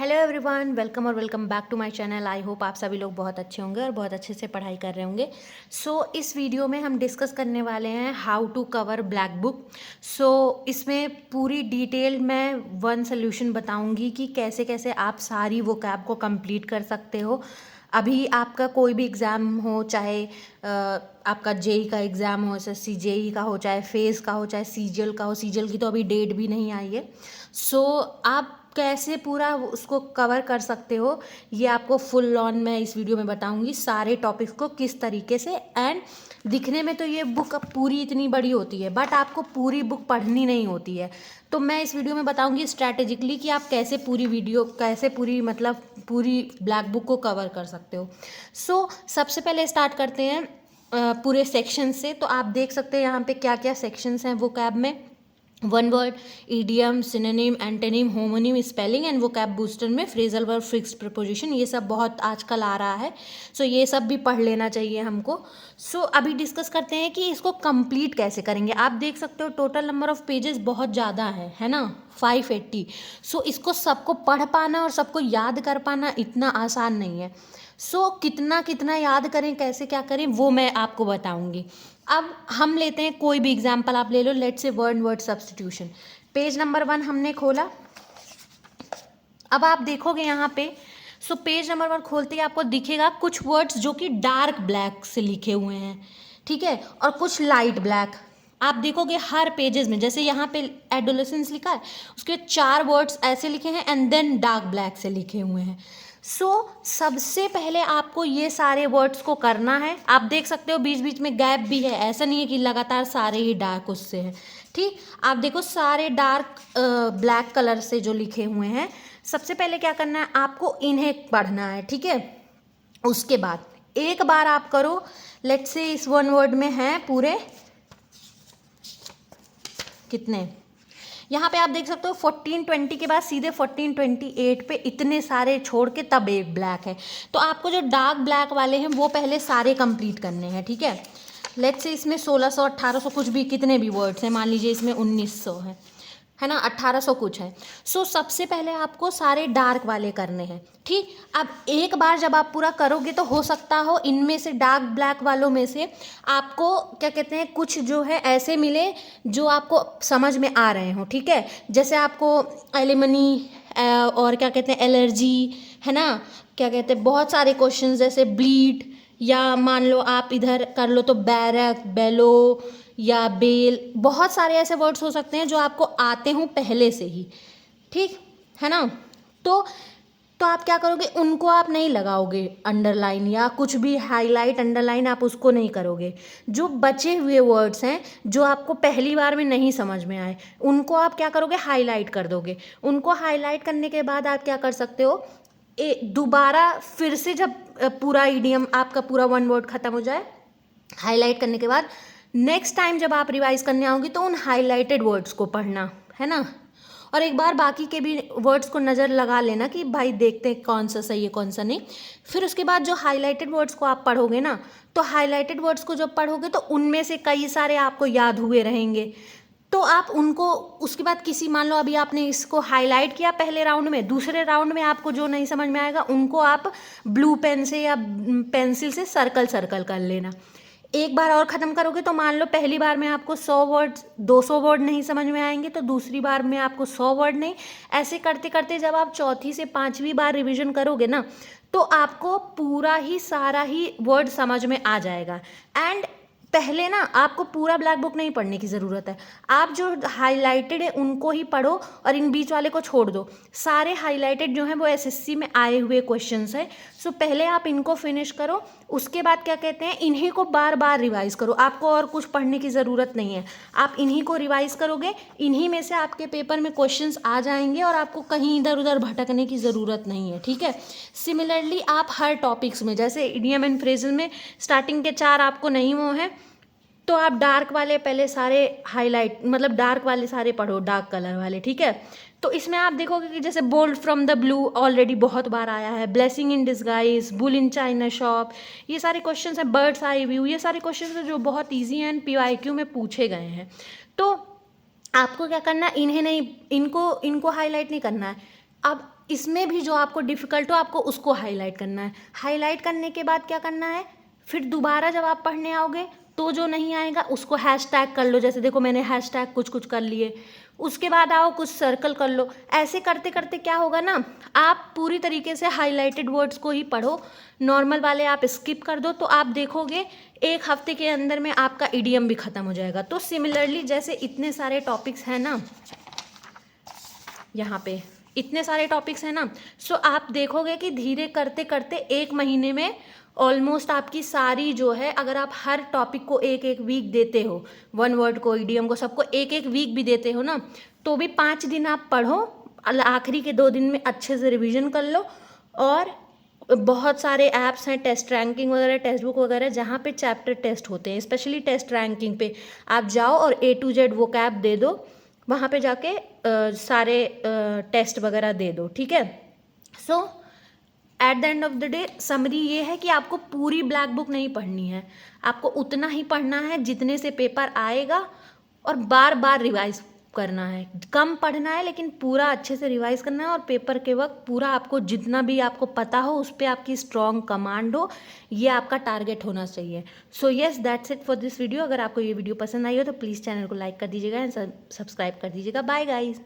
Hello everyone, welcome और welcome back to my channel. I hope आप सभी लोग बहुत अच्छे होंगे और बहुत अच्छे से पढ़ाई कर रहे होंगे। इस वीडियो में हम डिस्कस करने वाले हैं how to cover black book. इसमें पूरी डिटेल मैं वन सोल्यूशन बताऊंगी कि कैसे कैसे आप सारी वो कैब को कंप्लीट कर सकते हो। अभी आपका कोई भी एग्ज़ाम हो, चाहे आपका जेई का एग्ज़ाम हो, एसएससी जेई का हो, चाहे फेस का हो, चाहे सीजीएल का हो। सीजीएल की तो अभी डेट भी नहीं आई है। आप कैसे पूरा उसको कवर कर सकते हो, ये आपको फुल ऑन मैं इस वीडियो में बताऊंगी, सारे टॉपिक्स को किस तरीके से। एंड दिखने में तो ये बुक पूरी इतनी बड़ी होती है, बट आपको पूरी बुक पढ़नी नहीं होती है। तो मैं इस वीडियो में बताऊंगी स्ट्रैटेजिकली कि आप कैसे पूरी ब्लैक बुक को कवर कर सकते हो। सबसे पहले स्टार्ट करते हैं पूरे सेक्शन से। तो आप देख सकते हैं यहाँ पे क्या क्या सेक्शंस हैं वोकैब में। One word, idiom, synonym, antonym, homonym, spelling and vocab booster में फ्रेजल वर्ब, फिक्स्ड प्रपोजिशन, ये सब बहुत आजकल आ रहा है। ये सब भी पढ़ लेना चाहिए हमको। अभी डिस्कस करते हैं कि इसको कंप्लीट कैसे करेंगे। आप देख सकते हो टोटल नंबर ऑफ पेजेस बहुत ज़्यादा है ना, 580। इसको सबको पढ़ पाना और सबको याद कर पाना इतना आसान नहीं है। कितना कितना याद करें, कैसे क्या करें, वो मैं आपको बताऊंगी। अब हम लेते हैं कोई भी एग्जाम्पल, आप ले लो, let's say word word substitution. Page number 1 हमने खोला। अब आप देखोगे यहाँ पे, पेज नंबर 1 खोलते ही आपको दिखेगा कुछ वर्ड्स जो कि डार्क ब्लैक से लिखे हुए हैं, ठीक है, और कुछ लाइट ब्लैक। आप देखोगे हर पेजेस में, जैसे यहाँ पे एडोलेसेंस लिखा है, उसके 4 वर्ड्स ऐसे लिखे हैं एंड देन डार्क ब्लैक से लिखे हुए हैं। सबसे पहले आपको ये सारे वर्ड्स को करना है। आप देख सकते हो बीच बीच में गैप भी है, ऐसा नहीं है कि लगातार सारे ही डार्क उससे हैं, ठीक। आप देखो सारे डार्क ब्लैक कलर से जो लिखे हुए हैं, सबसे पहले क्या करना है, आपको इन्हें पढ़ना है, ठीक है। उसके बाद एक बार आप करो, लेट्स से इस वन वर्ड में हैं पूरे कितने, यहाँ पे आप देख सकते हो 1420 के बाद सीधे 1428 पे इतने सारे छोड़ के तब एक ब्लैक है। तो आपको जो डार्क ब्लैक वाले हैं वो पहले सारे कंप्लीट करने हैं, ठीक है। लेट्स से इसमें 1600 1800 कुछ भी कितने भी वर्ड्स हैं, मान लीजिए इसमें 1900 है ना, 1800 कुछ है। सबसे पहले आपको सारे डार्क वाले करने हैं, ठीक। अब एक बार जब आप पूरा करोगे तो हो सकता हो इनमें से डार्क ब्लैक वालों में से आपको क्या कहते हैं, कुछ जो है ऐसे मिले जो आपको समझ में आ रहे हो, ठीक है। जैसे आपको एलिमनी और क्या कहते हैं एलर्जी, है ना, क्या कहते हैं बहुत सारे क्वेश्चन, जैसे ब्लीड, या मान लो आप इधर कर लो तो बैरक, बेलो या बेल, बहुत सारे ऐसे वर्ड्स हो सकते हैं जो आपको आते हों पहले से ही, ठीक है ना। तो आप क्या करोगे, उनको आप नहीं लगाओगे अंडरलाइन या कुछ भी हाईलाइट अंडरलाइन, आप उसको नहीं करोगे। जो बचे हुए वर्ड्स हैं जो आपको पहली बार में नहीं समझ में आए, उनको आप क्या करोगे, हाईलाइट कर दोगे। उनको हाईलाइट करने के बाद आप क्या कर सकते हो, दोबारा फिर से जब पूरा ईडियम आपका पूरा वन वर्ड खत्म हो जाए, हाईलाइट करने के बाद नेक्स्ट टाइम जब आप रिवाइज करने आओगे तो उन हाईलाइटेड वर्ड्स को पढ़ना, है ना। और एक बार बाकी के भी वर्ड्स को नज़र लगा लेना कि भाई देखते हैं कौन सा सही है कौन सा नहीं। फिर उसके बाद जो हाईलाइटेड वर्ड्स को आप पढ़ोगे ना, तो हाईलाइटेड वर्ड्स को जब पढ़ोगे तो उनमें से कई सारे आपको याद हुए रहेंगे। तो आप उनको उसके बाद किसी, मान लो अभी आपने इसको हाईलाइट किया पहले राउंड में, दूसरे राउंड में आपको जो नहीं समझ में आएगा उनको आप ब्लू पेन से या पेंसिल से सर्कल सर्कल कर लेना। एक बार और ख़त्म करोगे तो मान लो पहली बार में आपको 100 वर्ड 200 वर्ड नहीं समझ में आएंगे, तो दूसरी बार में आपको 100 वर्ड नहीं। ऐसे करते करते जब आप चौथी से 5वीं बार रिवीजन करोगे ना, तो आपको पूरा ही सारा ही वर्ड समझ में आ जाएगा। एंड पहले ना आपको पूरा ब्लैक बुक नहीं पढ़ने की ज़रूरत है, आप जो हाईलाइटेड है उनको ही पढ़ो और इन बीच वाले को छोड़ दो। सारे हाईलाइटेड जो हैं वो एसएससी में आए हुए क्वेश्चंस हैं। पहले आप इनको फिनिश करो, उसके बाद क्या कहते हैं, इन्हीं को बार बार रिवाइज करो। आपको और कुछ पढ़ने की ज़रूरत नहीं है, आप इन्हीं को रिवाइज करोगे, इन्हीं में से आपके पेपर में क्वेश्चंस आ जाएंगे और आपको कहीं इधर उधर भटकने की ज़रूरत नहीं है, ठीक है। सिमिलरली आप हर टॉपिक्स में, जैसे इडियम एंड फ्रेजल में स्टार्टिंग के 4 आपको नहीं वो हैं, तो आप डार्क वाले पहले सारे हाईलाइट, मतलब डार्क वाले सारे पढ़ो, डार्क कलर वाले, ठीक है। तो इसमें आप देखोगे कि जैसे bolt from the blue already बहुत बार आया है, blessing in disguise, bull in china shop, ये सारे क्वेश्चंस हैं, बर्ड्स आई व्यू, ये सारे क्वेश्चंस हैं जो बहुत ईजी हैं एंड PYQ में पूछे गए हैं। तो आपको क्या करना है, इन्हें नहीं, इनको हाईलाइट नहीं करना है। अब इसमें भी जो आपको डिफ़िकल्ट हो आपको उसको हाईलाइट करना है। हाईलाइट करने के बाद क्या करना है, फिर दोबारा जब आप पढ़ने आओगे तो जो नहीं आएगा उसको हैशटैग कर लो। जैसे देखो मैंने हैशटैग कुछ कुछ कर लिए, उसके बाद आओ कुछ सर्कल कर लो। ऐसे करते करते क्या होगा ना, आप पूरी तरीके से हाईलाइटेड वर्ड्स को ही पढ़ो, नॉर्मल वाले आप स्किप कर दो, तो आप देखोगे एक हफ्ते के अंदर में आपका इडियम भी ख़त्म हो जाएगा। तो सिमिलरली जैसे इतने सारे टॉपिक्स हैं ना, यहाँ पे इतने सारे टॉपिक्स हैं ना, सो आप देखोगे कि धीरे करते करते एक महीने में ऑलमोस्ट आपकी सारी जो है, अगर आप हर टॉपिक को एक एक वीक देते हो, वन वर्ड को, इडियम को, सबको एक एक वीक भी देते हो ना, तो भी 5 दिन आप पढ़ो, आखिरी के 2 दिन में अच्छे से रिवीजन कर लो। और बहुत सारे ऐप्स हैं, टेस्ट रैंकिंग वगैरह, टेक्स्ट बुक वगैरह, जहाँ पे चैप्टर टेस्ट होते हैं, स्पेशली टेस्ट रैंकिंग पे आप जाओ और A to Z वो कैप दे दो, वहाँ पे जाके सारे टेस्ट वगैरह दे दो, ठीक है। So at the end of the day summary ये है कि आपको पूरी ब्लैक बुक नहीं पढ़नी है, आपको उतना ही पढ़ना है जितने से पेपर आएगा, और बार बार रिवाइज करना है। कम पढ़ना है लेकिन पूरा अच्छे से रिवाइज करना है, और पेपर के वक्त पूरा आपको जितना भी आपको पता हो उस पर आपकी स्ट्रॉन्ग कमांड हो, ये आपका टारगेट होना चाहिए। So yes, that's it for this video. अगर आपको ये वीडियो पसंद आई हो तो प्लीज़ चैनल को लाइक कर दीजिएगा एंड सब्सक्राइब कर दीजिएगा। Bye guys.